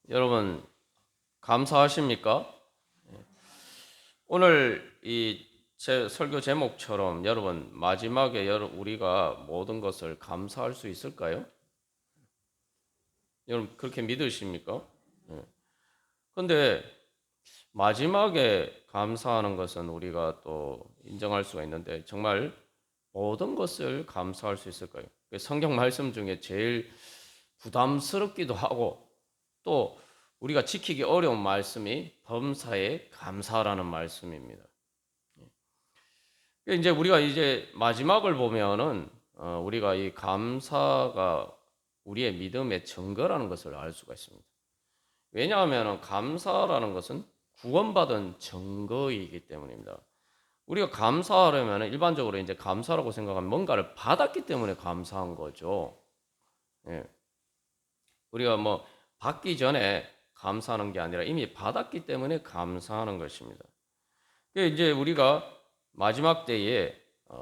여러분 감사하십니까? 오늘 이 제 설교 제목처럼 여러분 마지막에 우리가 모든 것을 감사할 수 있을까요? 여러분 그렇게 믿으십니까? 그런데 마지막에 감사하는 것은 우리가 또 인정할 수가 있는데 정말 모든 것을 감사할 수 있을까요? 성경 말씀 중에 제일 부담스럽기도 하고 또 우리가 지키기 어려운 말씀이 범사에 감사라는 말씀입니다. 이제 우리가 이제 마지막을 보면은 우리가 이 감사가 우리의 믿음의 증거라는 것을 알 수가 있습니다. 왜냐하면 감사라는 것은 구원받은 증거이기 때문입니다. 우리가 감사하려면 일반적으로 이제 감사라고 생각하면 뭔가를 받았기 때문에 감사한 거죠. 예. 우리가 뭐 받기 전에 감사하는 게 아니라 이미 받았기 때문에 감사하는 것입니다. 이제 우리가 마지막 때에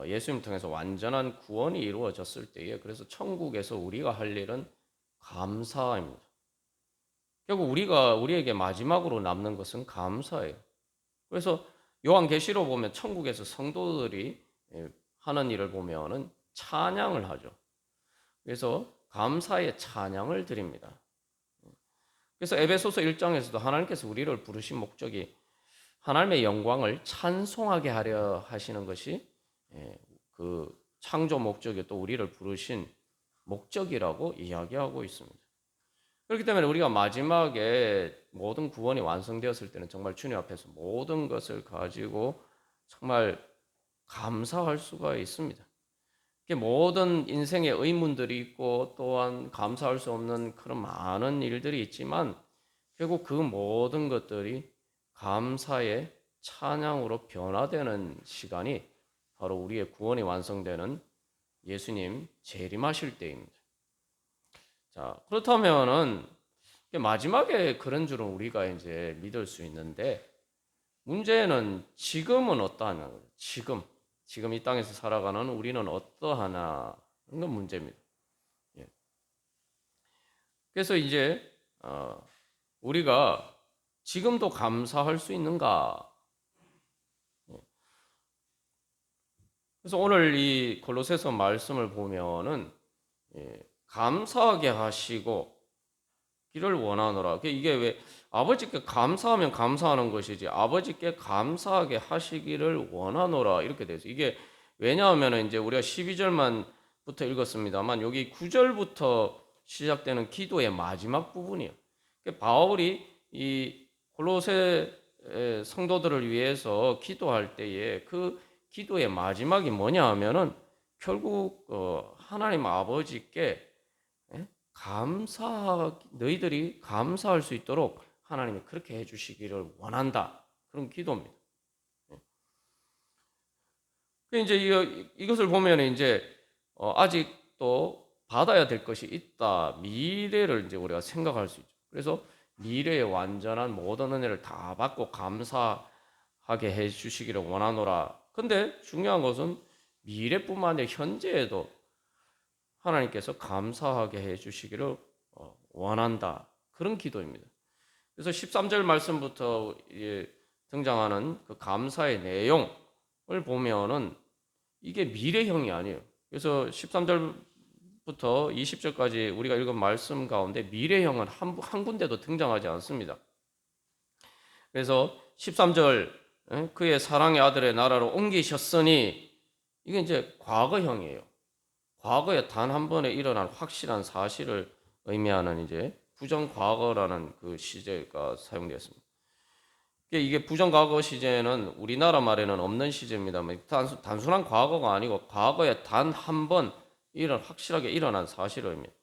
예수님 통해서 완전한 구원이 이루어졌을 때에 그래서 천국에서 우리가 할 일은 감사입니다. 결국 우리에게 마지막으로 남는 것은 감사예요. 그래서 요한계시로 보면 천국에서 성도들이 하는 일을 보면은 찬양을 하죠. 그래서 감사의 찬양을 드립니다. 그래서 에베소서 1장에서도 하나님께서 우리를 부르신 목적이 하나님의 영광을 찬송하게 하려 하시는 것이 그 창조 목적이 또 우리를 부르신 목적이라고 이야기하고 있습니다. 그렇기 때문에 우리가 마지막에 모든 구원이 완성되었을 때는 정말 주님 앞에서 모든 것을 가지고 정말 감사할 수가 있습니다. 모든 인생의 의문들이 있고 또한 감사할 수 없는 그런 많은 일들이 있지만 결국 그 모든 것들이 감사의 찬양으로 변화되는 시간이 바로 우리의 구원이 완성되는 예수님 재림하실 때입니다. 자, 그렇다면은 마지막에 그런 줄은 우리가 이제 믿을 수 있는데 문제는 지금은 어떠하냐? 지금 이 땅에서 살아가는 우리는 어떠하나? 그런 건 문제입니다. 예. 그래서 이제 우리가 지금도 감사할 수 있는가? 그래서 오늘 이 골로새서 말씀을 보면은 감사하게 하시고 기를 원하노라. 이게 왜 아버지께 감사하면 감사하는 것이지 아버지께 감사하게 하시기를 원하노라 이렇게 돼서 이게 왜냐하면 이제 우리가 12절만부터 읽었습니다만 여기 9절부터 시작되는 기도의 마지막 부분이에요. 바울이 이 골로새 성도들을 위해서 기도할 때에 그 기도의 마지막이 뭐냐 하면은 결국 하나님 아버지께 너희들이 감사할 수 있도록 하나님이 그렇게 해주시기를 원한다. 그런 기도입니다. 이제 이것을 보면 이제 아직도 받아야 될 것이 있다. 미래를 이제 우리가 생각할 수 있죠. 그래서 미래의 완전한 모든 은혜를 다 받고 감사하게 해주시기를 원하노라. 근데 중요한 것은 미래뿐만 아니라 현재에도 하나님께서 감사하게 해주시기를 원한다. 그런 기도입니다. 그래서 13절 말씀부터 등장하는 그 감사의 내용을 보면은 이게 미래형이 아니에요. 그래서 13절부터 20절까지 우리가 읽은 말씀 가운데 미래형은 한 군데도 등장하지 않습니다. 그래서 13절 그의 사랑의 아들의 나라로 옮기셨으니 이게 이제 과거형이에요. 과거에 단 한 번에 일어난 확실한 사실을 의미하는 이제 부정과거라는 그 시제가 사용되었습니다. 이게 부정과거 시제는 우리나라 말에는 없는 시제입니다만 단순한 과거가 아니고 과거에 단 한 번 확실하게 일어난 사실을 의미합니다.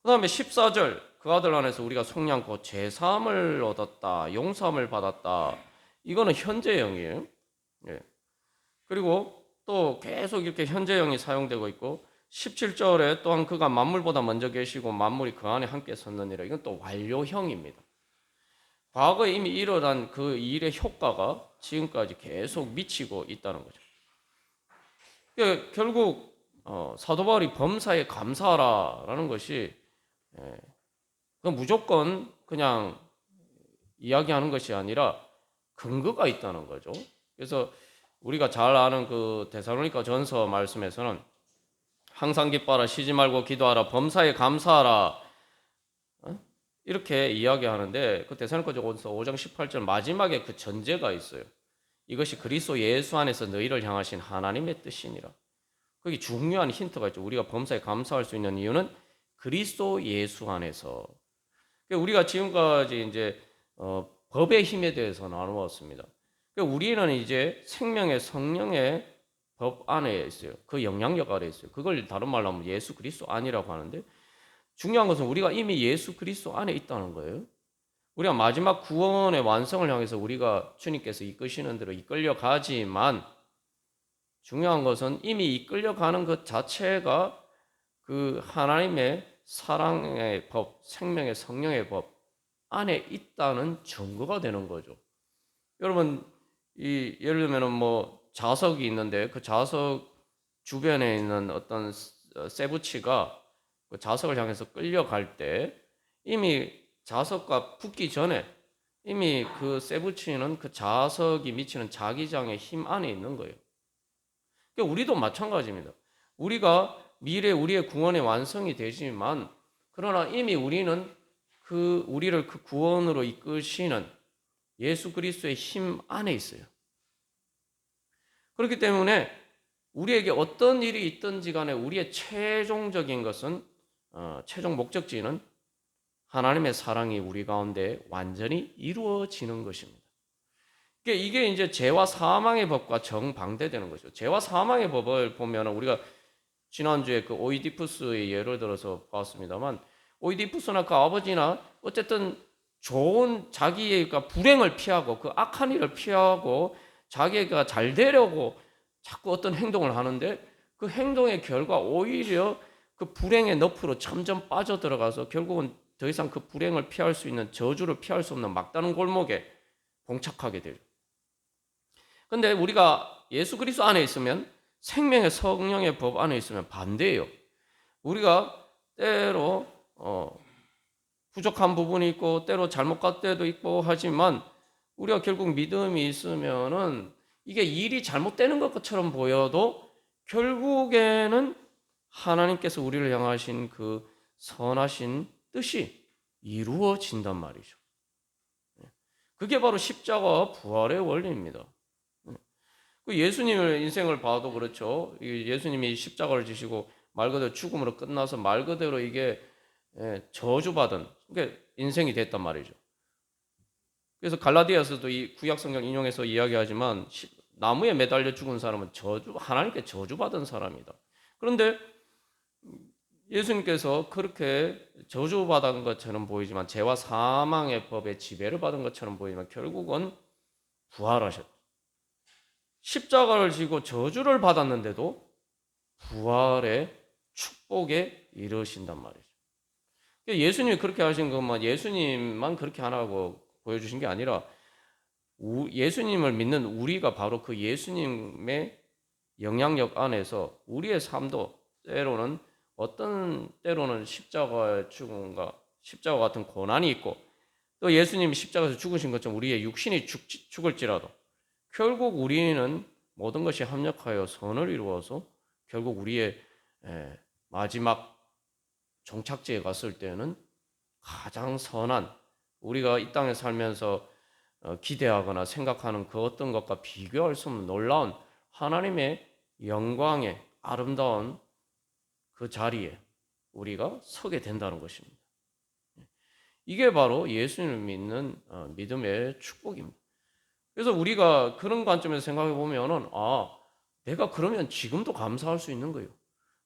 그 다음에 14절 그 아들 안에서 우리가 속량코 제사함을 얻었다, 용서함을 받았다. 이거는 현재형이에요. 예. 그리고 또 계속 이렇게 현재형이 사용되고 있고 17절에 또한 그가 만물보다 먼저 계시고 만물이 그 안에 함께 섰느니라. 이건 또 완료형입니다. 과거에 이미 일어난 그 일의 효과가 지금까지 계속 미치고 있다는 거죠. 그러니까 결국 사도 바울이 범사에 감사하라라는 것이 무조건 그냥 이야기하는 것이 아니라 근거가 있다는 거죠. 그래서 우리가 잘 아는 그 데살로니가 전서 말씀에서는 항상 기뻐하라, 쉬지 말고 기도하라, 범사에 감사하라, 이렇게 이야기하는데 그 데살로니가 전서 5장 18절 마지막에 그 전제가 있어요. 이것이 그리스도 예수 안에서 너희를 향하신 하나님의 뜻이니라. 거기 중요한 힌트가 있죠. 우리가 범사에 감사할 수 있는 이유는 그리스도 예수 안에서. 우리가 지금까지 이제 법의 힘에 대해서 나누었습니다. 우리는 이제 생명의 성령의 법 안에 있어요. 그 영향력 아래 있어요. 그걸 다른 말로 하면 예수 그리스도 안이라고 하는데, 중요한 것은 우리가 이미 예수 그리스도 안에 있다는 거예요. 우리가 마지막 구원의 완성을 향해서 우리가 주님께서 이끄시는 대로 이끌려 가지만, 중요한 것은 이미 이끌려가는 것 자체가 그 하나님의 사랑의 법, 생명의 성령의 법 안에 있다는 증거가 되는 거죠. 여러분, 예를 들면 뭐 자석이 있는데 그 자석 주변에 있는 어떤 쇠붙이가 그 자석을 향해서 끌려갈 때 이미 자석과 붙기 전에 이미 그 쇠붙이는 그 자석이 미치는 자기장의 힘 안에 있는 거예요. 그러니까 우리도 마찬가지입니다. 우리가 미래 우리의 구원의 완성이 되지만, 그러나 이미 우리는 우리를 그 구원으로 이끄시는 예수 그리스도의 힘 안에 있어요. 그렇기 때문에 우리에게 어떤 일이 있든지 간에 우리의 최종적인 것은, 최종 목적지는 하나님의 사랑이 우리 가운데 완전히 이루어지는 것입니다. 이게 이제 죄와 사망의 법과 정반대되는 것이죠. 죄와 사망의 법을 보면 우리가 지난주에 그 오이디푸스의 예를 들어서 봤습니다만, 오이디푸스나 그 아버지나 어쨌든 좋은 자기의 불행을 피하고 그 악한 일을 피하고 자기가 잘 되려고 자꾸 어떤 행동을 하는데, 그 행동의 결과 오히려 그 불행의 늪으로 점점 빠져들어가서 결국은 더 이상 그 불행을 피할 수 있는, 저주를 피할 수 없는 막다른 골목에 봉착하게 되죠. 근데 우리가 예수 그리스도 안에 있으면, 생명의 성령의 법 안에 있으면 반대예요. 우리가 때로 부족한 부분이 있고 때로 잘못 갈 때도 있고 하지만, 우리가 결국 믿음이 있으면은 이게 일이 잘못되는 것처럼 보여도 결국에는 하나님께서 우리를 향하신 그 선하신 뜻이 이루어진단 말이죠. 그게 바로 십자가와 부활의 원리입니다. 그 예수님의 인생을 봐도 그렇죠. 예수님이 십자가를 지시고 말 그대로 죽음으로 끝나서 말 그대로 이게 저주받은 인생이 됐단 말이죠. 그래서 갈라디아서도 이 구약 성경 인용해서 이야기하지만, 나무에 매달려 죽은 사람은 하나님께 저주받은 사람이다. 그런데 예수님께서 그렇게 저주받은 것처럼 보이지만, 죄와 사망의 법에 지배를 받은 것처럼 보이지만 결국은 부활하셨다. 십자가를 지고 저주를 받았는데도 부활의 축복에 이르신단 말이죠. 예수님이 그렇게 하신 것만, 예수님만 그렇게 하라고 보여주신 게 아니라 예수님을 믿는 우리가 바로 그 예수님의 영향력 안에서 우리의 삶도 때로는 십자가의 죽음과 십자가 같은 고난이 있고, 또 예수님이 십자가에서 죽으신 것처럼 우리의 육신이 죽을지라도 결국 우리는 모든 것이 합력하여 선을 이루어서 결국 우리의 마지막 종착지에 갔을 때는 가장 선한, 우리가 이 땅에 살면서 기대하거나 생각하는 그 어떤 것과 비교할 수 없는 놀라운 하나님의 영광의 아름다운 그 자리에 우리가 서게 된다는 것입니다. 이게 바로 예수님을 믿는 믿음의 축복입니다. 그래서 우리가 그런 관점에서 생각해 보면은, 내가 그러면 지금도 감사할 수 있는 거예요.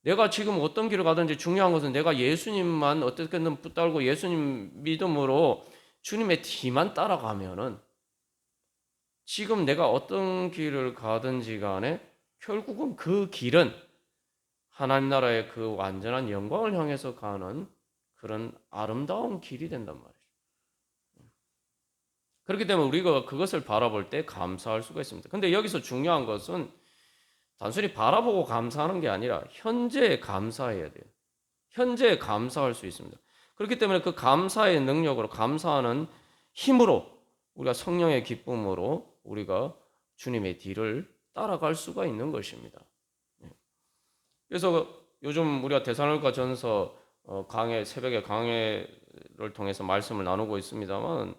내가 지금 어떤 길을 가든지 중요한 것은 내가 예수님만 어떻게든 붙들고 예수님 믿음으로 주님의 뒤만 따라가면은, 지금 내가 어떤 길을 가든지 간에 결국은 그 길은 하나님 나라의 그 완전한 영광을 향해서 가는 그런 아름다운 길이 된단 말이죠. 그렇기 때문에 우리가 그것을 바라볼 때 감사할 수가 있습니다. 근데 여기서 중요한 것은 단순히 바라보고 감사하는 게 아니라 현재에 감사해야 돼요. 현재에 감사할 수 있습니다. 그렇기 때문에 그 감사의 능력으로, 감사하는 힘으로, 우리가 성령의 기쁨으로 우리가 주님의 뒤를 따라갈 수가 있는 것입니다. 그래서 요즘 우리가 데살로니가 전서 새벽에 강해를 통해서 말씀을 나누고 있습니다만,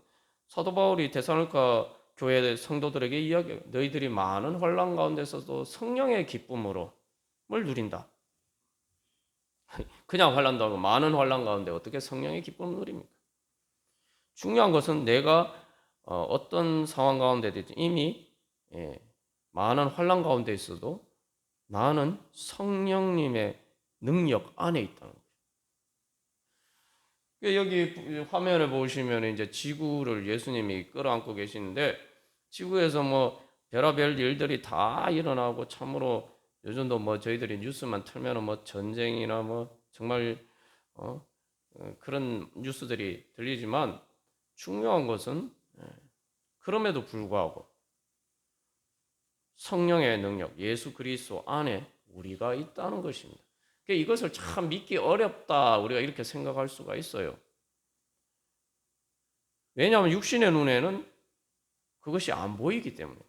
사도 바울이 데살로니가 교회 성도들에게 이야기해요. 너희들이 많은 환난 가운데서도 성령의 기쁨으로 뭘 누린다. 그냥 환난도 하고 많은 환난 가운데 어떻게 성령의 기쁨을 누립니까? 중요한 것은 내가 어떤 상황 가운데든지 이미 많은 환난 가운데 있어도 나는 성령님의 능력 안에 있다는 거예요. 여기 화면을 보시면 이제 지구를 예수님이 끌어안고 계시는데, 지구에서 뭐 별의별 일들이 다 일어나고, 참으로 요즘도 뭐 저희들이 뉴스만 틀면은 뭐 전쟁이나 뭐 정말 그런 뉴스들이 들리지만, 중요한 것은 그럼에도 불구하고 성령의 능력, 예수 그리스도 안에 우리가 있다는 것입니다. 이것을 참 믿기 어렵다, 우리가 이렇게 생각할 수가 있어요. 왜냐하면 육신의 눈에는 그것이 안 보이기 때문에.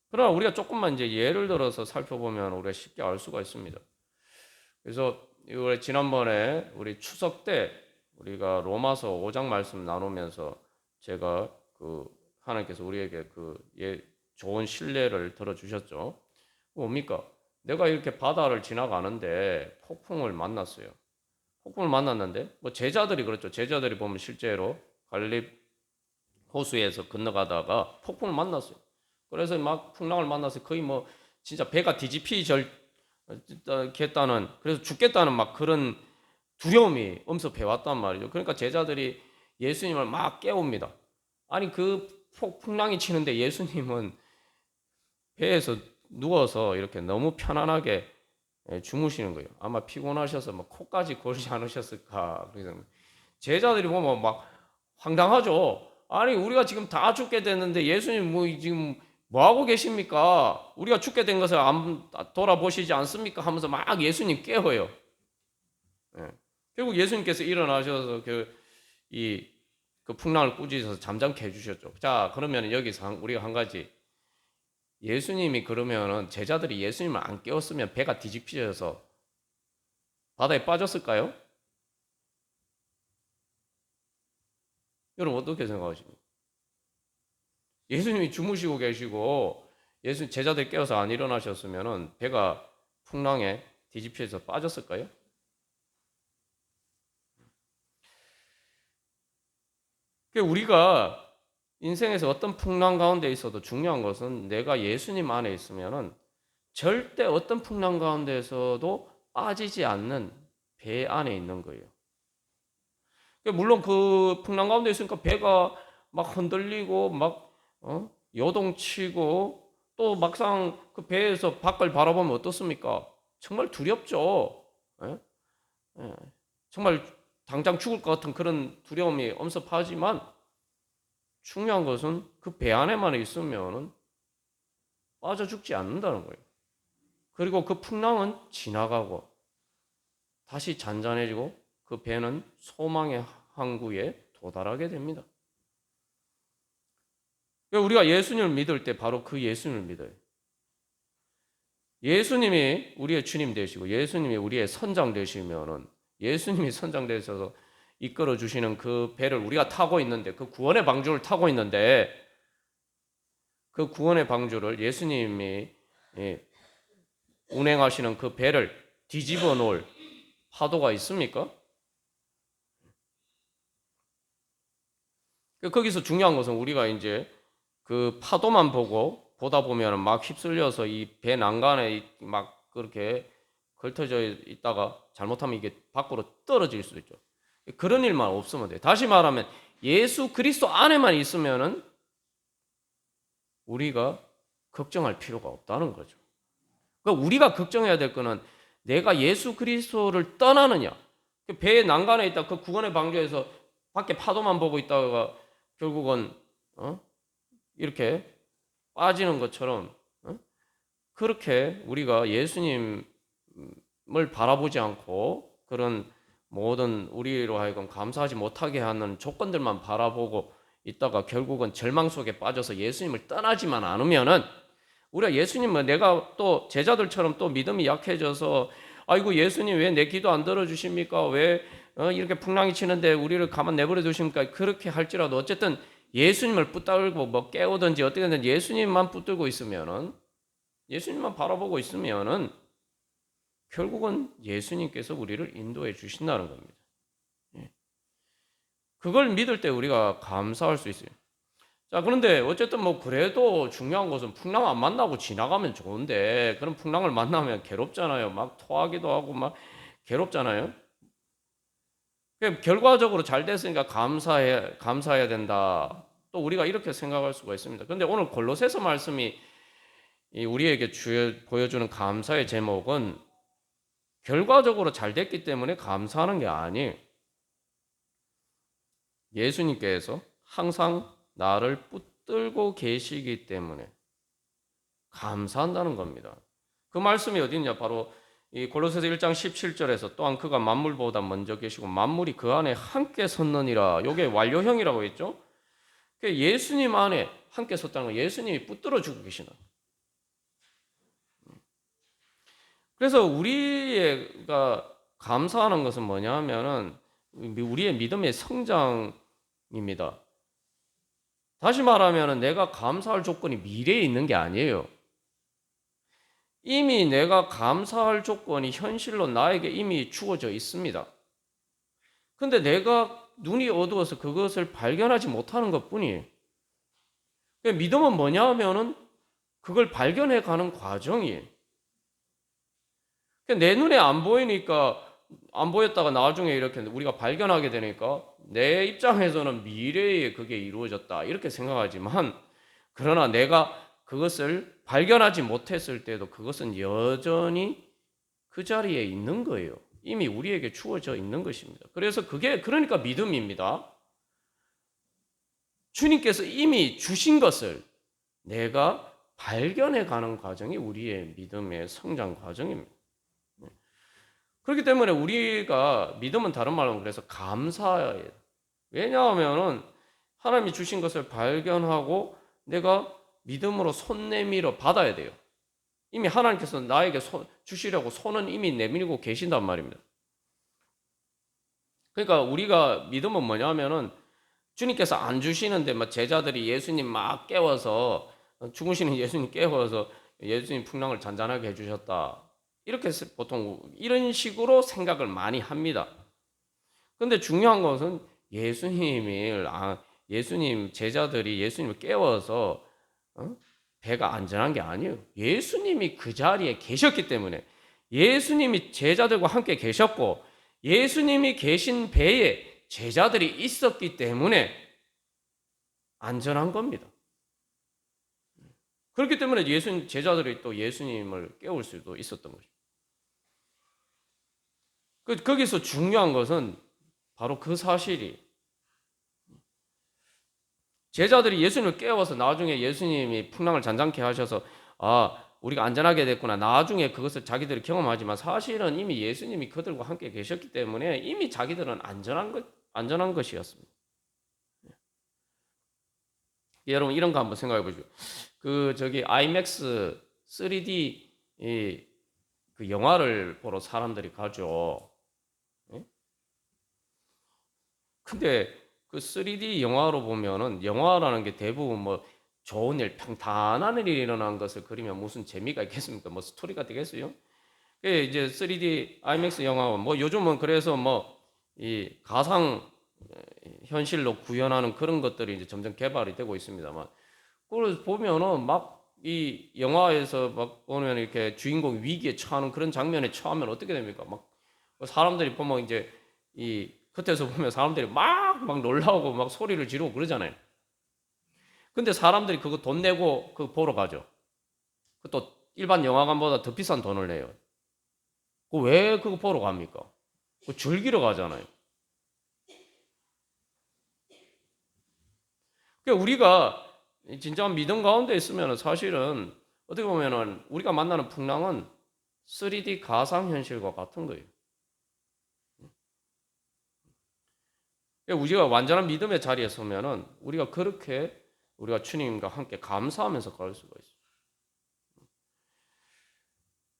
그러나 우리가 조금만 이제 예를 들어서 살펴보면 우리가 쉽게 알 수가 있습니다. 그래서 지난번에 우리 추석 때 우리가 로마서 5장 말씀 나누면서 제가 하나님께서 우리에게 좋은 신뢰를 들어주셨죠. 뭡니까? 내가 이렇게 바다를 지나가는데 폭풍을 만났어요. 폭풍을 만났는데, 뭐 제자들이 그렇죠. 제자들이 보면 실제로 갈릴리 호수에서 건너가다가 폭풍을 만났어요. 그래서 막 풍랑을 만나서 거의 뭐 진짜 배가 뒤집히겠다는, 그래서 죽겠다는 막 그런 두려움이 엄습해 왔단 말이죠. 그러니까 제자들이 예수님을 막 깨웁니다. 아니 그 풍랑이 치는데 예수님은 배에서 누워서 이렇게 너무 편안하게 주무시는 거예요. 아마 피곤하셔서 뭐 코까지 고르지 않으셨을까. 그래서 제자들이 보면 막 황당하죠. 아니 우리가 지금 다 죽게 됐는데 예수님 뭐 지금 뭐 하고 계십니까? 우리가 죽게 된 것을 안 돌아보시지 않습니까? 하면서 막 예수님 깨워요. 결국 예수님께서 일어나셔서 그 풍랑을 꾸짖어서 잠잠케 해주셨죠. 자, 그러면 여기서 우리가 한 가지, 예수님이 그러면은 제자들이 예수님을 안 깨웠으면 배가 뒤집혀져서 바다에 빠졌을까요? 여러분 어떻게 생각하십니까? 예수님이 주무시고 계시고 제자들 깨워서 안 일어나셨으면은 배가 풍랑에 뒤집혀서 빠졌을까요? 우리가 인생에서 어떤 풍랑 가운데 있어도 중요한 것은 내가 예수님 안에 있으면은 절대 어떤 풍랑 가운데에서도 빠지지 않는 배 안에 있는 거예요. 물론 그 풍랑 가운데 있으니까 배가 막 흔들리고 막 요동치고, 또 막상 그 배에서 밖을 바라보면 어떻습니까? 정말 두렵죠. 예? 예. 정말 당장 죽을 것 같은 그런 두려움이 엄습하지만, 중요한 것은 그 배 안에만 있으면 빠져 죽지 않는다는 거예요. 그리고 그 풍랑은 지나가고 다시 잔잔해지고 그 배는 소망의 항구에 도달하게 됩니다. 우리가 예수님을 믿을 때 바로 그 예수님을 믿어요. 예수님이 우리의 주님 되시고 예수님이 우리의 선장 되시면은, 예수님이 선장 되셔서 이끌어 주시는 그 배를 우리가 타고 있는데, 그 구원의 방주를 타고 있는데, 그 구원의 방주를 예수님이 운행하시는 그 배를 뒤집어 놓을 파도가 있습니까? 거기서 중요한 것은 우리가 이제 그 파도만 보다 보면 막 휩쓸려서 이 배 난간에 막 그렇게 걸터져 있다가 잘못하면 이게 밖으로 떨어질 수도 있죠. 그런 일만 없으면 돼요. 다시 말하면 예수 그리스도 안에만 있으면은 우리가 걱정할 필요가 없다는 거죠. 그러니까 우리가 걱정해야 될 거는 내가 예수 그리스도를 떠나느냐. 배의 난간에 있다 그 구원의 방주에서 밖에 파도만 보고 있다가 결국은 이렇게 빠지는 것처럼, 그렇게 우리가 예수님을 바라보지 않고 그런 모든 우리로 하여금 감사하지 못하게 하는 조건들만 바라보고 있다가 결국은 절망 속에 빠져서 예수님을 떠나지만 않으면은, 우리가 예수님은 내가 또 제자들처럼 또 믿음이 약해져서 아이고 예수님 왜 내 기도 안 들어주십니까? 왜 이렇게 풍랑이 치는데 우리를 가만 내버려 두십니까? 그렇게 할지라도 어쨌든 예수님을 붙들고 뭐 깨우든지 어떻게든 예수님만 붙들고 있으면은, 예수님만 바라보고 있으면은 결국은 예수님께서 우리를 인도해 주신다는 겁니다. 그걸 믿을 때 우리가 감사할 수 있어요. 자, 그런데 어쨌든 뭐 그래도 중요한 것은 풍랑 안 만나고 지나가면 좋은데, 그런 풍랑을 만나면 괴롭잖아요. 막 토하기도 하고 막 괴롭잖아요. 결과적으로 잘 됐으니까 감사해야 된다. 또 우리가 이렇게 생각할 수가 있습니다. 그런데 오늘 골로새서 말씀이 우리에게 보여주는 감사의 제목은 결과적으로 잘 됐기 때문에 감사하는 게 아니에요. 예수님께서 항상 나를 붙들고 계시기 때문에 감사한다는 겁니다. 그 말씀이 어디 있냐? 바로 이 골로새서 1장 17절에서 또한 그가 만물보다 먼저 계시고 만물이 그 안에 함께 섰느니라. 요게 완료형이라고 했죠. 예수님 안에 함께 섰다는 거, 예수님이 붙들어 주고 계시는. 그래서 우리가 감사하는 것은 뭐냐 하면은 우리의 믿음의 성장입니다. 다시 말하면 내가 감사할 조건이 미래에 있는 게 아니에요. 이미 내가 감사할 조건이 현실로 나에게 이미 주어져 있습니다. 근데 내가 눈이 어두워서 그것을 발견하지 못하는 것 뿐이에요. 믿음은 뭐냐 하면은 그걸 발견해 가는 과정이에요. 내 눈에 안 보이니까, 안 보였다가 나중에 이렇게 우리가 발견하게 되니까 내 입장에서는 미래에 그게 이루어졌다 이렇게 생각하지만, 그러나 내가 그것을 발견하지 못했을 때도 그것은 여전히 그 자리에 있는 거예요. 이미 우리에게 주어져 있는 것입니다. 그래서 그러니까 믿음입니다. 주님께서 이미 주신 것을 내가 발견해 가는 과정이 우리의 믿음의 성장 과정입니다. 그렇기 때문에 우리가 믿음은 다른 말로 그래서 감사해요. 왜냐하면은 하나님이 주신 것을 발견하고 내가 믿음으로 손 내밀어 받아야 돼요. 이미 하나님께서 나에게 주시려고 손은 이미 내밀고 계신단 말입니다. 그러니까 우리가 믿음은 뭐냐면은 주님께서 안 주시는데 막 제자들이 예수님 막 깨워서, 죽으시는 예수님 깨워서 예수님 풍랑을 잔잔하게 해주셨다. 이렇게 보통 이런 식으로 생각을 많이 합니다. 그런데 중요한 것은 예수님 제자들이 예수님을 깨워서 배가 안전한 게 아니에요. 예수님이 그 자리에 계셨기 때문에, 예수님이 제자들과 함께 계셨고 예수님이 계신 배에 제자들이 있었기 때문에 안전한 겁니다. 그렇기 때문에 제자들이 또 예수님을 깨울 수도 있었던 거죠. 거기서 중요한 것은 바로 그 사실이, 제자들이 예수님을 깨워서 나중에 예수님이 풍랑을 잔잔케 하셔서 우리가 안전하게 됐구나, 나중에 그것을 자기들이 경험하지만 사실은 이미 예수님이 그들과 함께 계셨기 때문에 이미 자기들은 안전한 것이었습니다. 여러분 이런 거 한번 생각해 보시죠. IMAX 3D 그 영화를 보러 사람들이 가죠. 근데 그 3D 영화로 보면은, 영화라는 게 대부분 뭐 좋은 일, 평탄한 일이 일어난 것을 그리면 무슨 재미가 있겠습니까? 뭐 스토리가 되겠어요? 이제 3D IMAX 영화, 뭐 요즘은 그래서 뭐 이 가상 현실로 구현하는 그런 것들이 이제 점점 개발이 되고 있습니다만, 그걸 보면은 막 이 영화에서 막 보면 이렇게 주인공 위기에 처하는 그런 장면에 처하면 어떻게 됩니까? 막 사람들이 보면 이제 이 겉에서 보면 사람들이 막 놀라고 막 소리를 지르고 그러잖아요. 근데 사람들이 그거 돈 내고 그거 보러 가죠. 그것도 일반 영화관보다 더 비싼 돈을 내요. 왜 그거 보러 갑니까? 그거 즐기러 가잖아요. 그러니까 우리가 진짜 믿음 가운데 있으면 사실은 어떻게 보면은 우리가 만나는 풍랑은 3D 가상현실과 같은 거예요. 우리가 완전한 믿음의 자리에 서면은 우리가 그렇게 우리가 주님과 함께 감사하면서 갈 수가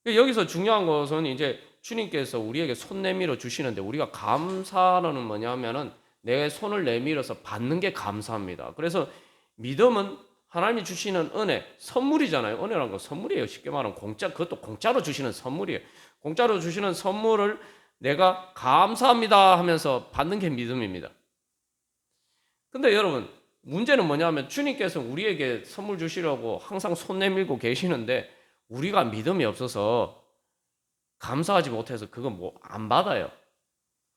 있어요. 여기서 중요한 것은 이제 주님께서 우리에게 손 내밀어 주시는데 우리가 감사는 뭐냐면은 내 손을 내밀어서 받는 게 감사합니다. 그래서 믿음은 하나님이 주시는 은혜, 선물이잖아요. 은혜라는 건 선물이에요. 쉽게 말하면 그것도 공짜로 주시는 선물이에요. 공짜로 주시는 선물을 내가 감사합니다 하면서 받는 게 믿음입니다. 근데 여러분, 문제는 뭐냐면 주님께서 우리에게 선물 주시려고 항상 손 내밀고 계시는데 우리가 믿음이 없어서 감사하지 못해서 그거 뭐 안 받아요.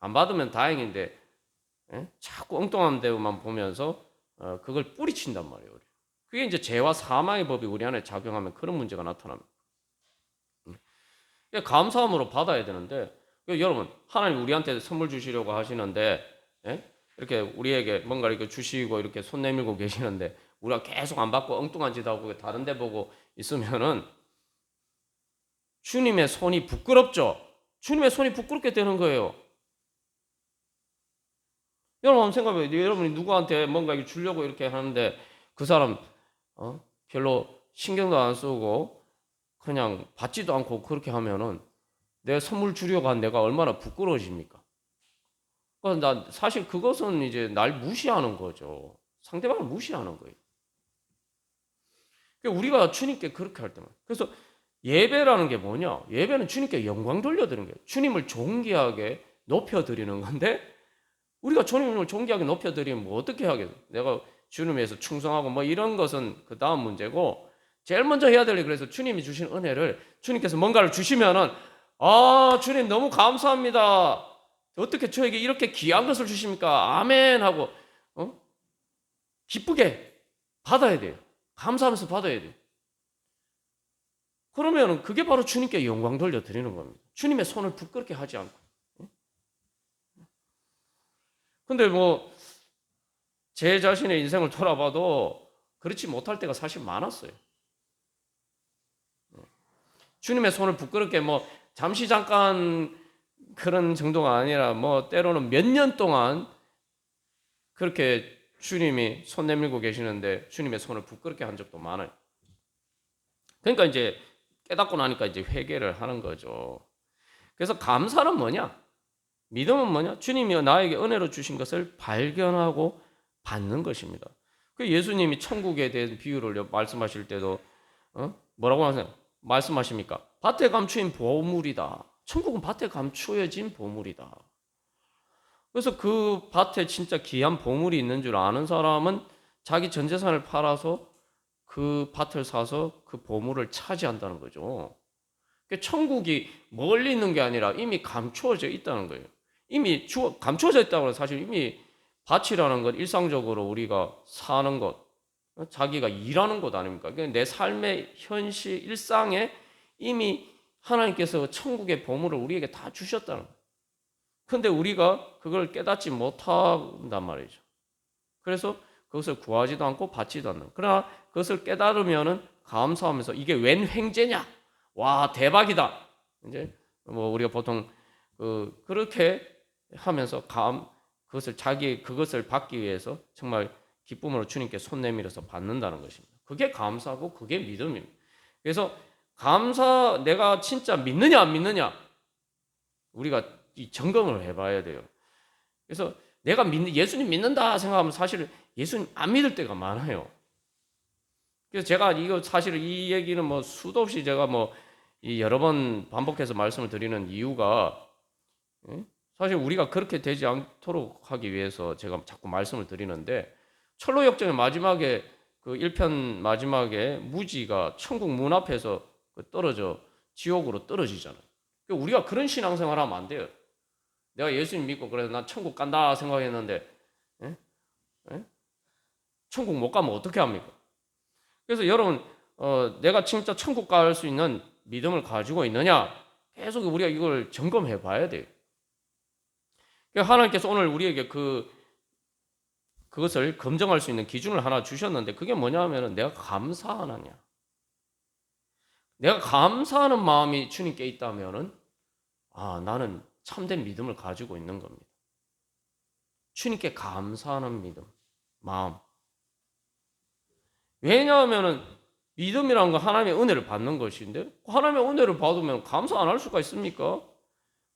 안 받으면 다행인데 자꾸 엉뚱한 데만 보면서 그걸 뿌리친단 말이에요. 그게 이제 죄와 사망의 법이 우리 안에 작용하면 그런 문제가 나타납니다. 감사함으로 받아야 되는데 여러분 하나님 우리한테 선물 주시려고 하시는데 이렇게 우리에게 뭔가 이렇게 주시고 이렇게 손 내밀고 계시는데 우리가 계속 안 받고 엉뚱한 짓 하고 다른 데 보고 있으면은 주님의 손이 부끄럽죠. 주님의 손이 부끄럽게 되는 거예요. 여러분 한번 생각해봐요. 여러분이 누구한테 뭔가 주려고 이렇게 하는데 그 사람 별로 신경도 안 쓰고 그냥 받지도 않고 그렇게 하면은 내 선물 주려고 한 내가 얼마나 부끄러워집니까? 그러니까 사실 그것은 이제 날 무시하는 거죠. 상대방을 무시하는 거예요. 그러니까 우리가 주님께 그렇게 할 때만. 그래서 예배라는 게 뭐냐? 예배는 주님께 영광 돌려드리는 거예요. 주님을 존귀하게 높여드리는 건데 우리가 주님을 존귀하게 높여드리면 뭐 어떻게 하겠어? 내가 주님 위해서 충성하고 뭐 이런 것은 그 다음 문제고 제일 먼저 해야 될 일 그래서 주님이 주신 은혜를 주님께서 뭔가를 주시면은 주님 너무 감사합니다. 어떻게 저에게 이렇게 귀한 것을 주십니까? 아멘 하고 기쁘게 받아야 돼요. 감사하면서 받아야 돼요. 그러면 그게 바로 주님께 영광 돌려드리는 겁니다. 주님의 손을 부끄럽게 하지 않고. 근데 뭐 제 자신의 인생을 돌아봐도 그렇지 못할 때가 사실 많았어요. 주님의 손을 부끄럽게 뭐 잠시 잠깐 그런 정도가 아니라 뭐 때로는 몇 년 동안 그렇게 주님이 손 내밀고 계시는데 주님의 손을 부끄럽게 한 적도 많아요. 그러니까 이제 깨닫고 나니까 이제 회개를 하는 거죠. 그래서 감사는 뭐냐? 믿음은 뭐냐? 주님이 나에게 은혜로 주신 것을 발견하고 받는 것입니다. 그 예수님이 천국에 대한 비유를 말씀하실 때도 뭐라고 하세요? 말씀하십니까? 밭에 감추인 보물이다. 천국은 밭에 감추어진 보물이다. 그래서 그 밭에 진짜 귀한 보물이 있는 줄 아는 사람은 자기 전 재산을 팔아서 그 밭을 사서 그 보물을 차지한다는 거죠. 천국이 멀리 있는 게 아니라 이미 감추어져 있다는 거예요. 이미 감추어져 있다고 해서 사실 이미 밭이라는 건 일상적으로 우리가 사는 것, 자기가 일하는 것 아닙니까? 내 삶의 현실, 일상에 이미 하나님께서 천국의 보물을 우리에게 다 주셨다는 거예요. 근데 우리가 그걸 깨닫지 못한단 말이죠. 그래서 그것을 구하지도 않고 받지도 않는. 그러나 그것을 깨달으면은 감사하면서 이게 웬 횡재냐? 와, 대박이다. 이제 뭐 우리가 보통 그렇게 하면서 그것을 받기 위해서 정말 기쁨으로 주님께 손 내밀어서 받는다는 것입니다. 그게 감사고 그게 믿음입니다. 그래서 내가 진짜 믿느냐 안 믿느냐 우리가 이 점검을 해봐야 돼요. 그래서 내가 예수님 믿는다 생각하면 사실 예수님 안 믿을 때가 많아요. 그래서 제가 이거 사실 이 얘기는 뭐 수도 없이 제가 뭐 여러 번 반복해서 말씀을 드리는 이유가 사실 우리가 그렇게 되지 않도록 하기 위해서 제가 자꾸 말씀을 드리는데 철로 역정의 마지막에 그 1편 마지막에 무지가 천국 문 앞에서 떨어져 지옥으로 떨어지잖아요. 우리가 그런 신앙생활 하면 안 돼요. 내가 예수님 믿고 그래서 난 천국 간다 생각했는데 천국 못 가면 어떻게 합니까? 그래서 여러분 내가 진짜 천국 갈 수 있는 믿음을 가지고 있느냐 계속 우리가 이걸 점검해 봐야 돼요. 하나님께서 오늘 우리에게 그것을 검증할 수 있는 기준을 하나 주셨는데 그게 뭐냐 하면 내가 감사하느냐. 내가 감사하는 마음이 주님께 있다면은 나는 참된 믿음을 가지고 있는 겁니다. 주님께 감사하는 믿음, 마음. 왜냐하면은 믿음이라는 건 하나님의 은혜를 받는 것인데 하나님의 은혜를 받으면 감사 안 할 수가 있습니까?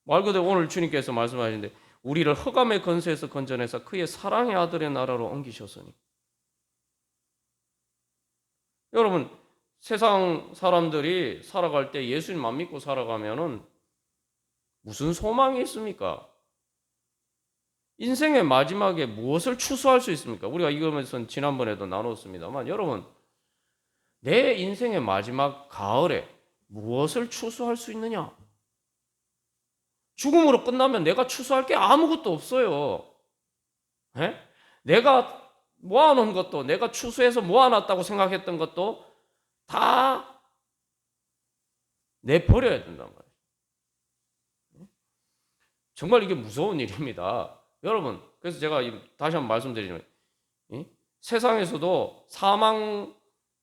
말 그대로 오늘 주님께서 말씀하시는데 우리를 흑암의 권세에서 건져내서 그의 사랑의 아들의 나라로 옮기셨으니. 여러분, 세상 사람들이 살아갈 때 예수님만 믿고 살아가면은 무슨 소망이 있습니까? 인생의 마지막에 무엇을 추수할 수 있습니까? 우리가 이거에서 지난번에도 나눴습니다만 여러분, 내 인생의 마지막 가을에 무엇을 추수할 수 있느냐? 죽음으로 끝나면 내가 추수할 게 아무것도 없어요. 에? 내가 모아놓은 것도, 내가 추수해서 모아놨다고 생각했던 것도 다 내버려야 된단 말이에요. 정말 이게 무서운 일입니다. 여러분, 그래서 제가 다시 한번 말씀드리면, 세상에서도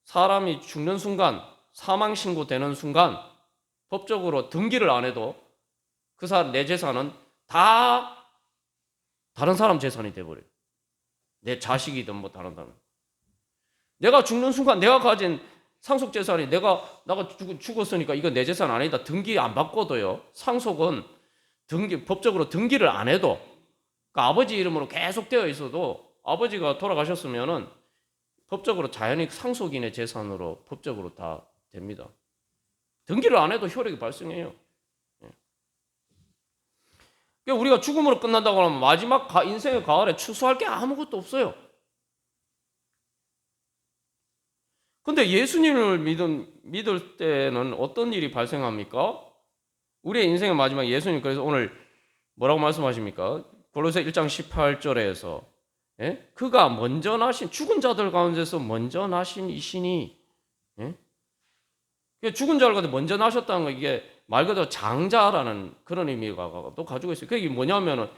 사람이 죽는 순간, 사망 신고되는 순간, 법적으로 등기를 안 해도 그 사람, 내 재산은 다 다른 사람 재산이 돼버려요. 내 자식이든 뭐 다른 사람. 내가 죽는 순간 내가 가진 상속 재산이 나가 죽었으니까 이거 내 재산 아니다. 등기 안 바꿔도요. 상속은 법적으로 등기를 안 해도 그러니까 아버지 이름으로 계속 되어 있어도 아버지가 돌아가셨으면은 법적으로 자연히 상속인의 재산으로 법적으로 다 됩니다. 등기를 안 해도 효력이 발생해요. 그러니까 우리가 죽음으로 끝난다고 하면 마지막 인생의 가을에 추수할 게 아무것도 없어요. 근데 예수님을 믿을 때는 어떤 일이 발생합니까? 우리의 인생의 마지막 예수님, 그래서 오늘 뭐라고 말씀하십니까? 골로새 1장 18절에서 그가 먼저 나신, 죽은 자들 가운데서 먼저 나신 이시니, 죽은 자들 가운데 먼저 나셨다는 거, 이게 말 그대로 장자라는 그런 의미가 또 가지고 있어요. 그게 뭐냐면은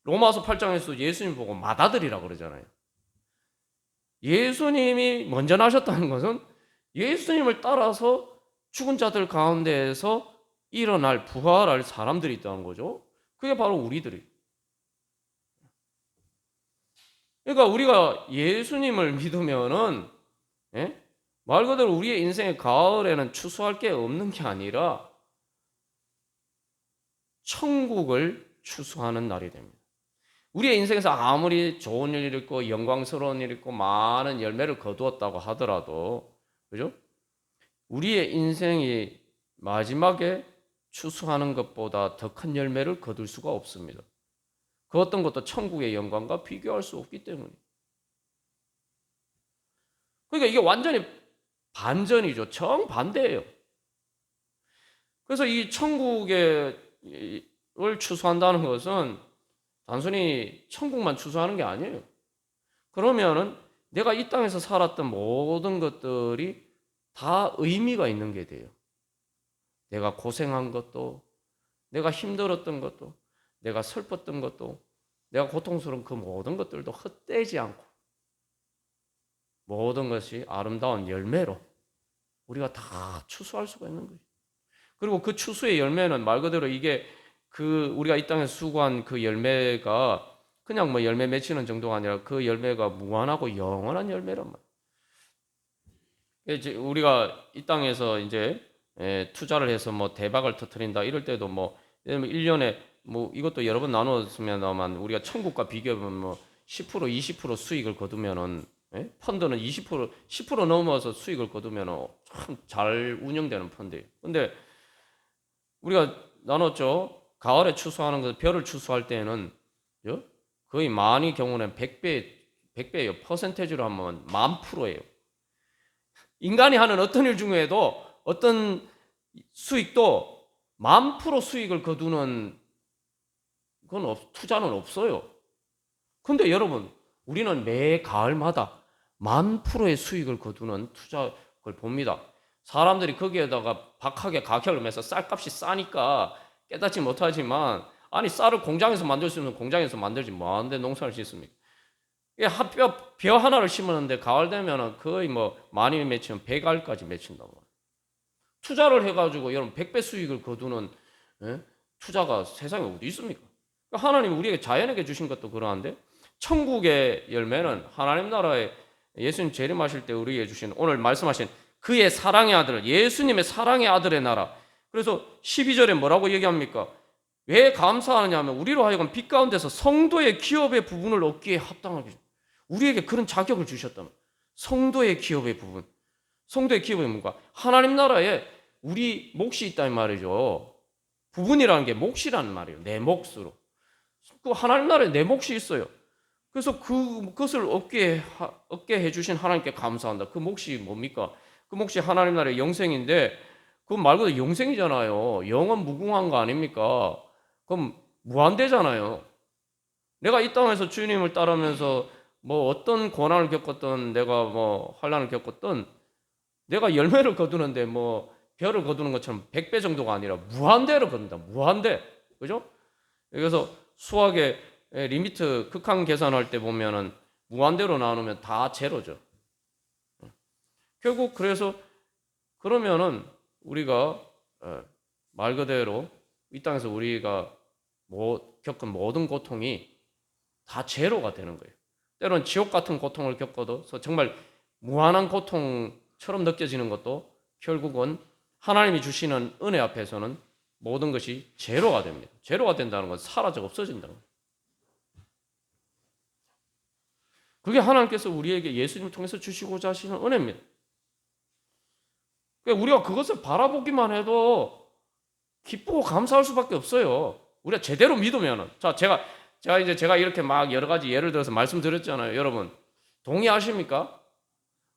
로마서 8장에서 예수님 보고 맏아들이라고 그러잖아요. 예수님이 먼저 나셨다는 것은 예수님을 따라서 죽은 자들 가운데에서 일어날 부활할 사람들이 있다는 거죠. 그게 바로 우리들이. 그러니까 우리가 예수님을 믿으면은 말 그대로 우리의 인생의 가을에는 추수할 게 없는 게 아니라 천국을 추수하는 날이 됩니다. 우리의 인생에서 아무리 좋은 일 있고 영광스러운 일 있고 많은 열매를 거두었다고 하더라도, 그죠? 우리의 인생이 마지막에 추수하는 것보다 더 큰 열매를 거둘 수가 없습니다. 그 어떤 것도 천국의 영광과 비교할 수 없기 때문에. 그러니까 이게 완전히 반전이죠. 정반대예요. 그래서 이 천국을 추수한다는 것은 단순히 천국만 추수하는 게 아니에요. 그러면은 내가 이 땅에서 살았던 모든 것들이 다 의미가 있는 게 돼요. 내가 고생한 것도, 내가 힘들었던 것도, 내가 슬펐던 것도, 내가 고통스러운 그 모든 것들도 헛되지 않고 모든 것이 아름다운 열매로 우리가 다 추수할 수가 있는 거예요. 그리고 그 추수의 열매는 말 그대로 이게 우리가 이 땅에서 수고한 그 열매가 그냥 뭐 열매 맺히는 정도가 아니라 그 열매가 무한하고 영원한 열매란 말이에요. 이제 우리가 이 땅에서 이제 투자를 해서 뭐 대박을 터뜨린다 이럴 때도 뭐 1년에 뭐 이것도 여러 번 나눴으면만 우리가 천국과 비교하면 뭐 10% 20% 수익을 거두면은 펀드는 20% 10% 넘어서 수익을 거두면은 참 잘 운영되는 펀드예요. 근데 우리가 나눴죠. 가을에 추수하는 것, 별을 추수할 때는 거의 많이 경우는 100배예요. 퍼센테이지로 하면 10,000%예요. 인간이 하는 어떤 일 중에도 어떤 수익도 10,000% 수익을 거두는 그건 투자는 없어요. 근데 여러분, 우리는 매 가을마다 10,000%의 수익을 거두는 투자를 봅니다. 사람들이 거기에다가 박하게 가격을 매서 쌀값이 싸니까 깨닫지 못하지만 아니 쌀을 공장에서 만들 수 있는 공장에서 만들지 뭐하는데 농사를 짓습니까? 벼 하나를 심었는데 가을 되면은 거의 뭐 많이 맺히면 100알까지 맺힌다고. 투자를 해가지고 여러분 100배 수익을 거두는 투자가 세상에 어디 있습니까? 하나님이 우리에게 자연에게 주신 것도 그러한데 천국의 열매는 하나님 나라에 예수님 재림하실 때 우리에게 주신 오늘 말씀하신 그의 사랑의 아들, 예수님의 사랑의 아들의 나라. 그래서 12절에 뭐라고 얘기합니까? 왜 감사하느냐 하면 우리로 하여금 빛 가운데서 성도의 기업의 부분을 얻기에 합당하게 우리에게 그런 자격을 주셨다는 성도의 기업의 부분. 성도의 기업이 뭔가? 하나님 나라에 우리 몫이 있다는 말이죠. 부분이라는 게 몫이라는 말이에요. 내 몫으로. 그 하나님 나라에 내 몫이 있어요. 그래서 그것을 얻게 해주신 하나님께 감사한다. 그 몫이 뭡니까? 그 몫이 하나님 나라의 영생인데 그건 말 그대로 영생이잖아요. 영원 무궁한 거 아닙니까? 그럼 무한대잖아요. 내가 이 땅에서 주님을 따르면서 뭐 어떤 고난을 겪었든 내가 뭐 환난을 겪었든 내가 열매를 거두는데 뭐 별을 거두는 것처럼 100배 정도가 아니라 무한대로 거둔다. 무한대. 그죠? 그래서 수학의 리미트 극한 계산할 때 보면은 무한대로 나누면 다 제로죠. 결국 그래서 그러면은 우리가 말 그대로 이 땅에서 우리가 겪은 모든 고통이 다 제로가 되는 거예요. 때로는 지옥 같은 고통을 겪어도 정말 무한한 고통처럼 느껴지는 것도 결국은 하나님이 주시는 은혜 앞에서는 모든 것이 제로가 됩니다. 제로가 된다는 건 사라져 없어진다는 거예요. 그게 하나님께서 우리에게 예수님을 통해서 주시고자 하시는 은혜입니다. 그러니까 우리가 그것을 바라보기만 해도 기쁘고 감사할 수밖에 없어요. 우리가 제대로 믿으면은. 자, 제가 이렇게 막 여러 가지 예를 들어서 말씀드렸잖아요. 여러분, 동의하십니까?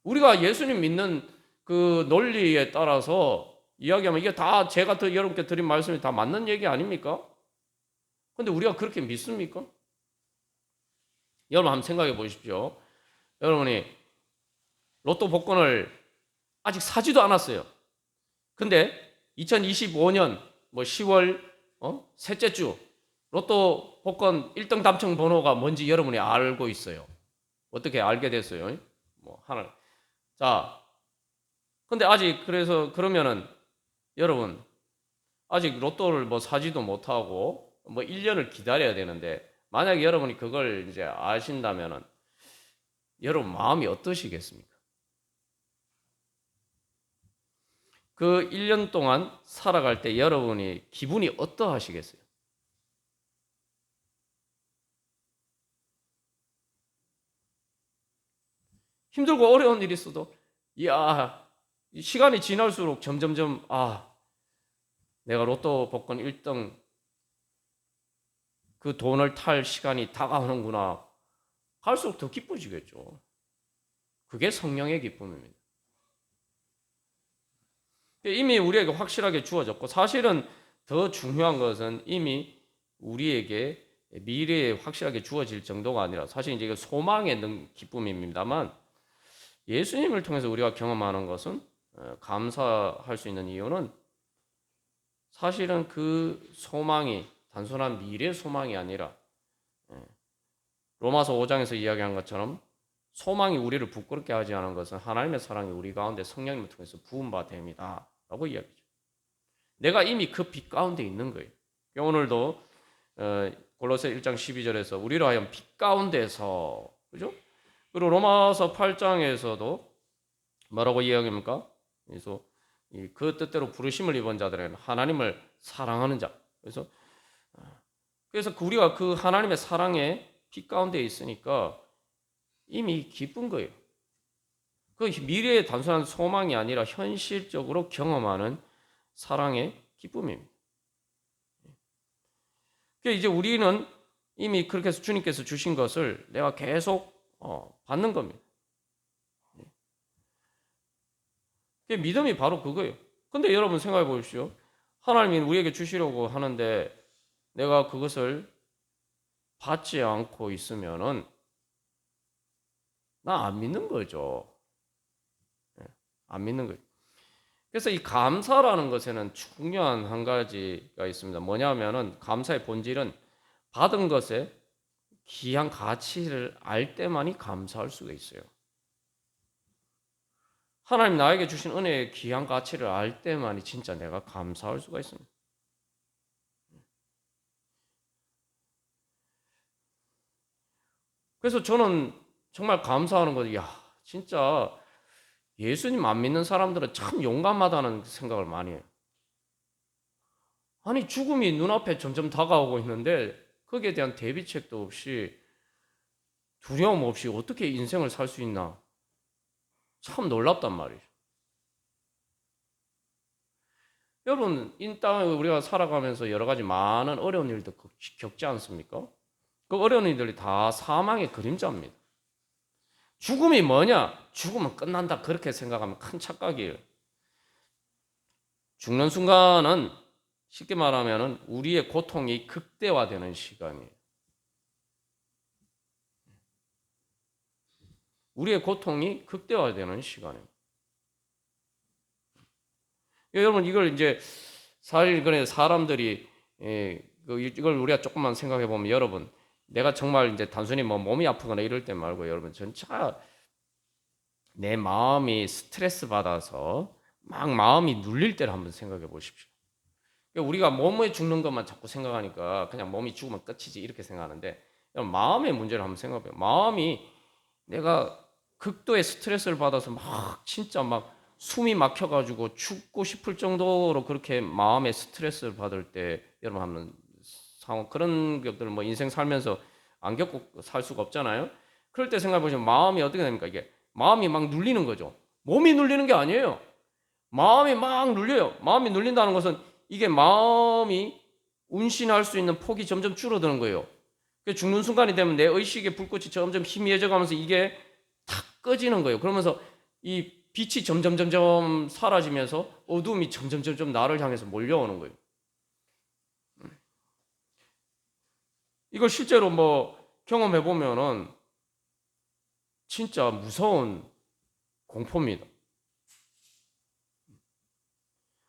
우리가 예수님 믿는 그 논리에 따라서 이야기하면 이게 다 제가 여러분께 드린 말씀이 다 맞는 얘기 아닙니까? 근데 우리가 그렇게 믿습니까? 여러분 한번 생각해 보십시오. 여러분이 로또 복권을 아직 사지도 않았어요. 근데 2025년 뭐 10월 셋째 주 로또 복권 1등 당첨 번호가 뭔지 여러분이 알고 있어요. 어떻게 알게 됐어요? 뭐 하나. 자, 근데 아직 그러면은 여러분 아직 로또를 뭐 사지도 못하고 뭐 1년을 기다려야 되는데 만약에 여러분이 그걸 이제 아신다면은 여러분 마음이 어떠시겠습니까? 그 1년 동안 살아갈 때 여러분이 기분이 어떠하시겠어요? 힘들고 어려운 일이 있어도 시간이 지날수록 점점점 내가 로또 복권 1등 그 돈을 탈 시간이 다가오는구나. 갈수록 더 기뻐지겠죠. 그게 성령의 기쁨입니다. 이미 우리에게 확실하게 주어졌고 사실은 더 중요한 것은 이미 우리에게 미래에 확실하게 주어질 정도가 아니라 사실 이제 소망의 기쁨입니다만 예수님을 통해서 우리가 경험하는 것은 감사할 수 있는 이유는 사실은 그 소망이 단순한 미래 소망이 아니라 로마서 5장에서 이야기한 것처럼 소망이 우리를 부끄럽게 하지 않은 것은 하나님의 사랑이 우리 가운데 성령님을 통해서 부은 바 됩니다. 라고 이야기죠. 내가 이미 그 빛 가운데 있는 거예요. 오늘도 골로새 1장 12절에서 우리로 하여금 빛 가운데서 그죠? 그리고 로마서 8장에서도 뭐라고 이야기합니까? 그래서 그 뜻대로 부르심을 입은 자들은 하나님을 사랑하는 자. 그래서 우리가 그 하나님의 사랑의 빛 가운데 있으니까 이미 기쁜 거예요. 그 미래의 단순한 소망이 아니라 현실적으로 경험하는 사랑의 기쁨입니다. 그러니까 이제 우리는 이미 그렇게 해서 주님께서 주신 것을 내가 계속 받는 겁니다. 믿음이 바로 그거예요. 근데 여러분 생각해 보십시오. 하나님이 우리에게 주시려고 하는데 내가 그것을 받지 않고 있으면은 나 안 믿는 거죠. 안 믿는 거죠. 그래서 이 감사라는 것에는 중요한 한 가지가 있습니다. 뭐냐면은 감사의 본질은 받은 것에 귀한 가치를 알 때만이 감사할 수가 있어요. 하나님 나에게 주신 은혜의 귀한 가치를 알 때만이 진짜 내가 감사할 수가 있습니다. 그래서 저는 정말 감사하는 거죠. 야, 진짜 예수님 안 믿는 사람들은 참 용감하다는 생각을 많이 해요. 아니, 죽음이 눈앞에 점점 다가오고 있는데 거기에 대한 대비책도 없이 두려움 없이 어떻게 인생을 살 수 있나? 참 놀랍단 말이죠. 여러분, 이 땅에 우리가 살아가면서 여러 가지 많은 어려운 일도 겪지 않습니까? 그 어려운 일들이 다 사망의 그림자입니다. 죽음이 뭐냐? 죽으면 끝난다. 그렇게 생각하면 큰 착각이에요. 죽는 순간은 쉽게 말하면 우리의 고통이 극대화되는 시간이에요. 우리의 고통이 극대화되는 시간입니다. 여러분, 이걸 이제 사실 그래 사람들이 이걸 우리가 조금만 생각해 보면, 여러분, 내가 정말 이제 단순히 뭐 몸이 아프거나 이럴 때 말고, 여러분, 전차 내 마음이 스트레스 받아서 막 마음이 눌릴 때를 한번 생각해 보십시오. 우리가 몸에 죽는 것만 자꾸 생각하니까 그냥 몸이 죽으면 끝이지 이렇게 생각하는데, 마음의 문제를 한번 생각해 봐요. 마음이 내가 극도의 스트레스를 받아서 막 진짜 막 숨이 막혀가지고 죽고 싶을 정도로 그렇게 마음의 스트레스를 받을 때, 여러분 한번 상황, 그런 것들 뭐 인생 살면서 안 겪고 살 수가 없잖아요. 그럴 때 생각해 보시면 마음이 어떻게 됩니까? 이게 마음이 막 눌리는 거죠. 몸이 눌리는 게 아니에요. 마음이 막 눌려요. 마음이 눌린다는 것은 이게 마음이 운신할 수 있는 폭이 점점 줄어드는 거예요. 죽는 순간이 되면 내 의식의 불꽃이 점점 희미해져 가면서 이게 탁 꺼지는 거예요. 그러면서 이 빛이 점점 사라지면서 어둠이 점점 나를 향해서 몰려오는 거예요. 이걸 실제로 뭐 경험해 보면은 진짜 무서운 공포입니다.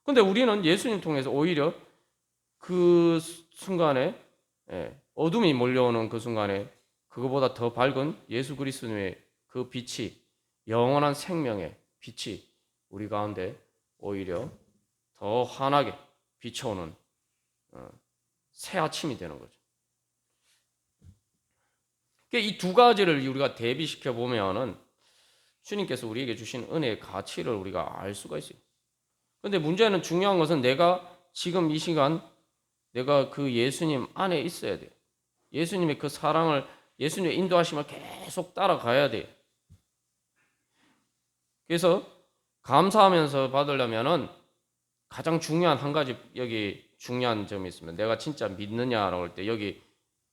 근데 우리는 예수님 통해서 오히려 그 순간에, 어둠이 몰려오는 그 순간에 그거보다 더 밝은 예수 그리스도의 그 빛이, 영원한 생명의 빛이 우리 가운데 오히려 더 환하게 비춰오는 새 아침이 되는 거죠. 이 두 가지를 우리가 대비시켜 보면은 주님께서 우리에게 주신 은혜의 가치를 우리가 알 수가 있어요. 근데 문제는, 중요한 것은 내가 지금 이 시간 내가 그 예수님 안에 있어야 돼요. 예수님의 그 사랑을, 예수님의 인도하심을 계속 따라가야 돼요. 그래서 감사하면서 받으려면은 가장 중요한 한 가지, 여기 중요한 점이 있으면, 내가 진짜 믿느냐라고 할 때 여기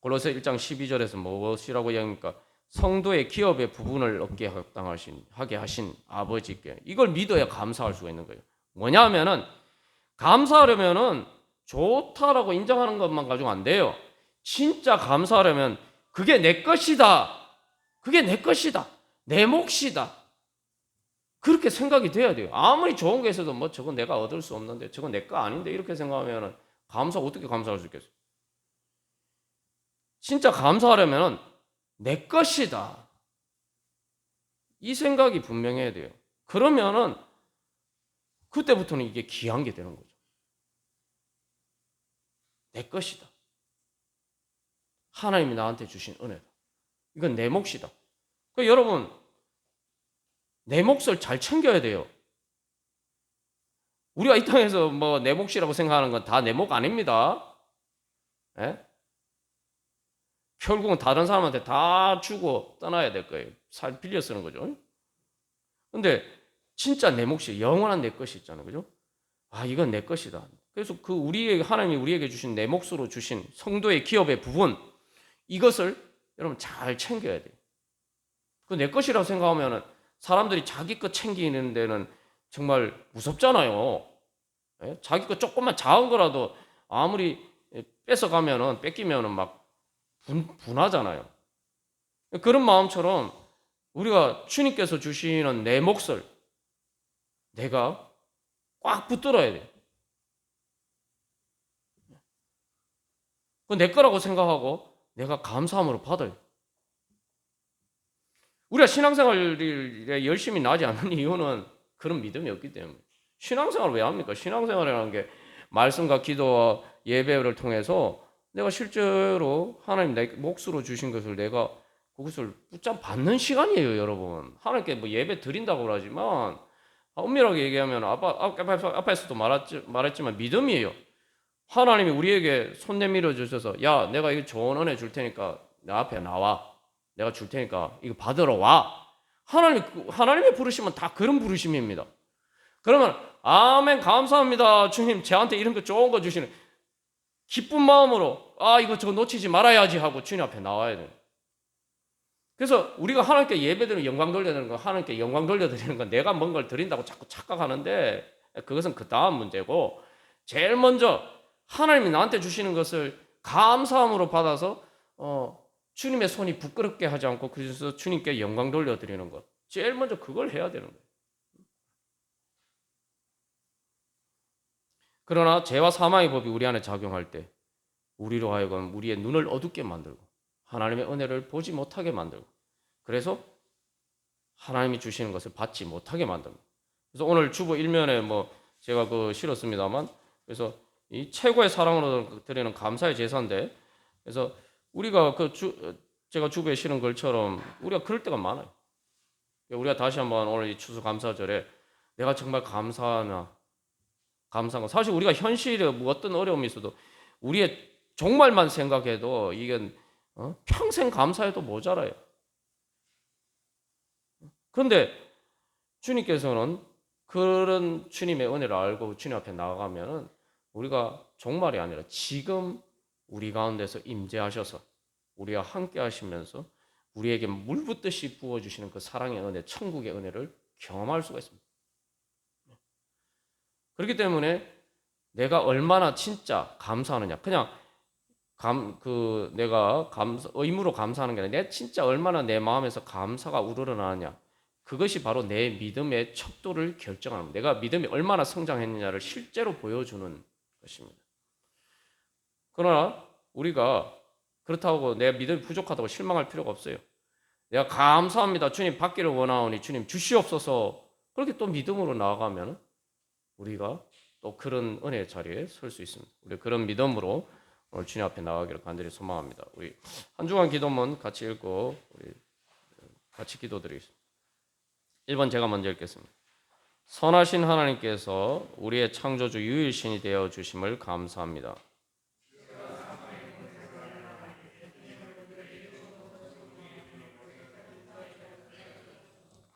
골로새 1장 12절에서 무엇이라고 이야기합니까? 성도의 기업의 부분을 얻게 하게 하신 아버지께, 이걸 믿어야 감사할 수가 있는 거예요. 뭐냐면은, 감사하려면은 좋다라고 인정하는 것만 가지고 안 돼요. 진짜 감사하려면 그게 내 것이다. 그게 내 것이다. 내 몫이다. 그렇게 생각이 돼야 돼요. 아무리 좋은 게 있어도 뭐 저건 내가 얻을 수 없는데, 저건 내 거 아닌데, 이렇게 생각하면은 어떻게 감사할 수 있겠어요? 진짜 감사하려면 내 것이다. 이 생각이 분명해야 돼요. 그러면은 그때부터는 이게 귀한 게 되는 거죠. 내 것이다. 하나님이 나한테 주신 은혜다. 이건 내 몫이다. 그러니까 여러분, 내 몫을 잘 챙겨야 돼요. 우리가 이 땅에서 뭐 내 몫이라고 생각하는 건 다 내 몫 아닙니다. 예? 결국은 다른 사람한테 다 주고 떠나야 될 거예요. 살 빌려 쓰는 거죠. 근데 진짜 내 몫이, 영원한 내 것이 있잖아요. 그죠? 아, 이건 내 것이다. 그래서 그 하나님이 우리에게 주신 내 몫으로 주신 성도의 기업의 부분, 이것을 여러분 잘 챙겨야 돼요. 그 내 것이라고 생각하면은 사람들이 자기 것 챙기는 데는 정말 무섭잖아요. 예? 자기 것 조금만 작은 거라도 아무리 뺏기면은 막 분하잖아요. 그런 마음처럼 우리가 주님께서 주시는 내 몫을 내가 꽉 붙들어야 돼요. 그 내 거라고 생각하고 내가 감사함으로 받아요. 우리가 신앙생활에 열심히 나지 않는 이유는 그런 믿음이 없기 때문에. 신앙생활을 왜 합니까? 신앙생활이라는 게 말씀과 기도와 예배를 통해서 내가 실제로 하나님 내 몫으로 주신 것을 내가 그것을 붙잡 받는 시간이에요, 여러분. 하나님께 뭐 예배 드린다고 그러지만 엄밀하게 얘기하면 앞에서도 말했지만 믿음이에요. 하나님이 우리에게 손 내밀어 주셔서 야, 내가 이거 좋은 은혜 줄 테니까 내 앞에 나와. 내가 줄 테니까 이거 받으러 와. 하나님의 부르심은 다 그런 부르심입니다. 그러면 아멘 감사합니다. 주님 저한테 이런 거 좋은 거 주시는 기쁜 마음으로 이거 저거 놓치지 말아야지 하고 주님 앞에 나와야 돼요. 그래서 우리가 하나님께 예배드리는 영광 돌려드리는 거, 하나님께 영광 돌려드리는 건 내가 뭔가를 드린다고 자꾸 착각하는데 그것은 그 다음 문제고 제일 먼저 하나님이 나한테 주시는 것을 감사함으로 받아서 주님의 손이 부끄럽게 하지 않고 그래서 주님께 영광 돌려드리는 것. 제일 먼저 그걸 해야 되는 거예요. 그러나 죄와 사망의 법이 우리 안에 작용할 때 우리로 하여금 우리의 눈을 어둡게 만들고 하나님의 은혜를 보지 못하게 만들고 그래서 하나님이 주시는 것을 받지 못하게 만듭니다. 그래서 오늘 주보 1면에 제가 실었습니다만 그래서 이 최고의 사랑으로 드리는 감사의 제사인데 그래서 우리가 제가 주보에 실은 글처럼 우리가 그럴 때가 많아요. 우리가 다시 한번 오늘 이 추수감사절에 내가 정말 감사한 거 사실 우리가 현실에 어떤 어려움이 있어도 우리의 종말만 생각해도 이건 평생 감사해도 모자라요. 그런데 주님께서는 그런 주님의 은혜를 알고 주님 앞에 나아가면은 우리가 종말이 아니라 지금 우리 가운데서 임재하셔서 우리와 함께 하시면서 우리에게 물 붓듯이 부어주시는 그 사랑의 은혜, 천국의 은혜를 경험할 수가 있습니다. 그렇기 때문에 내가 얼마나 진짜 감사하느냐, 그냥 내가 의무로 감사하는 게 아니라 내가 진짜 얼마나 내 마음에서 감사가 우러나느냐, 그것이 바로 내 믿음의 척도를 결정합니다. 내가 믿음이 얼마나 성장했느냐를 실제로 보여주는 것입니다. 그러나 우리가 그렇다고 내 믿음이 부족하다고 실망할 필요가 없어요. 내가 감사합니다. 주님 받기를 원하오니 주님 주시옵소서. 그렇게 또 믿음으로 나아가면 우리가 또 그런 은혜의 자리에 설 수 있습니다. 우리 그런 믿음으로 오늘 주님 앞에 나가기를 간절히 소망합니다. 우리 한 주간 기도문 같이 읽고 우리 같이 기도드리겠습니다. 1번 제가 먼저 읽겠습니다. 선하신 하나님께서 우리의 창조주 유일신이 되어 주심을 감사합니다.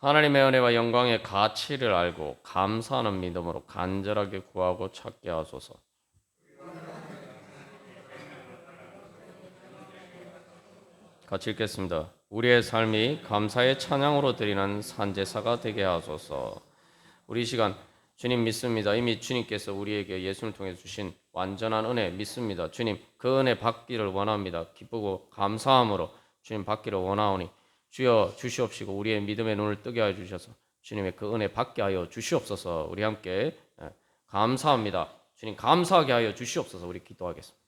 하나님의 은혜와 영광의 가치를 알고 감사하는 믿음으로 간절하게 구하고 찾게 하소서. 같이 읽겠습니다. 우리의 삶이 감사의 찬양으로 드리는 산제사가 되게 하소서. 우리 시간 주님 믿습니다. 이미 주님께서 우리에게 예수를 통해 주신 완전한 은혜 믿습니다. 주님 그 은혜 받기를 원합니다. 기쁘고 감사함으로 주님 받기를 원하오니 주여 주시옵시고 우리의 믿음의 눈을 뜨게 하여 주셔서 주님의 그 은혜 받게 하여 주시옵소서. 우리 함께 감사합니다. 주님 감사하게 하여 주시옵소서. 우리 기도하겠습니다.